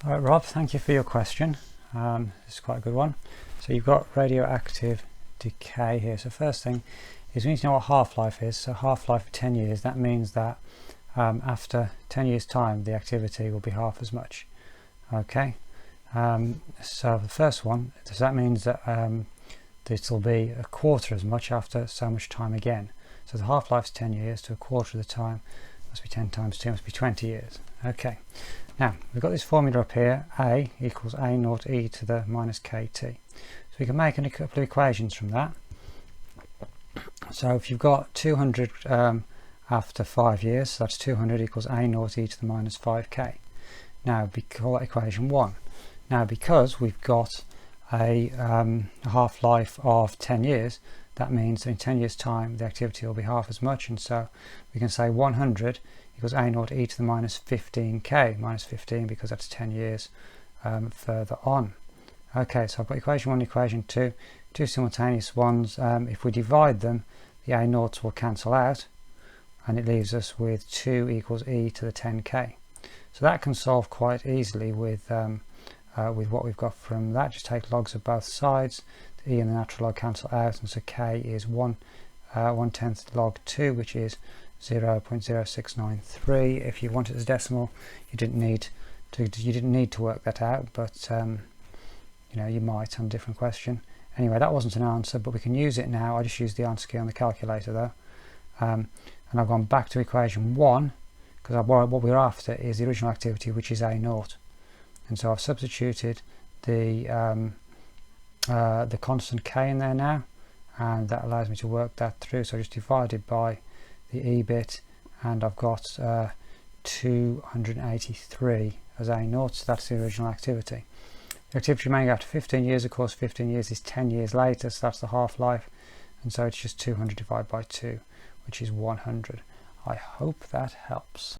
All right, Rob, thank you for your question. This is quite a good one. So you've got radioactive decay here. So first thing is we need to know what half-life is. So half-life of 10 years, that means that after 10 years time the activity will be half as much. Okay, so the first one, does that mean that this will be a quarter as much after so much time again? So the half-life is 10 years, to a quarter of the time must be 10 times 2, must be 20 years. Okay, now we've got this formula up here, A equals A naught e to the minus kt. So we can make a couple of equations from that. So if you've got 200 after 5 years, so that's 200 equals A naught e to the minus 5k. Now we call that equation 1. Now because we've got a half-life of 10 years, that means that in 10 years time the activity will be half as much, and so we can say 100 equals A naught e to the minus 15k, minus 15 because that's 10 years further on. Okay, so I've got equation 1 and equation 2, two simultaneous ones. If we divide them, the A naughts will cancel out and it leaves us with 2 equals e to the 10k. So that can solve quite easily with what we've got from that. Just take logs of both sides, the e and the natural log cancel out, and so k is 1/10 log 2, which is 0.0693. If you want it as decimal, you didn't need to work that out, but you know, you might on a different question. Anyway, that wasn't an answer, but we can use it now. I just used the answer key on the calculator though, and I've gone back to equation 1 because what we're after is the original activity, which is A naught, and so I've substituted the constant k in there now, and that allows me to work that through. So I just divided by the e bit, and I've got 283 as A naught, so that's the original activity. The activity remaining after 15 years, of course 15 years is 10 years later, so that's the half-life, and so it's just 200 divided by 2, which is 100. I hope that helps.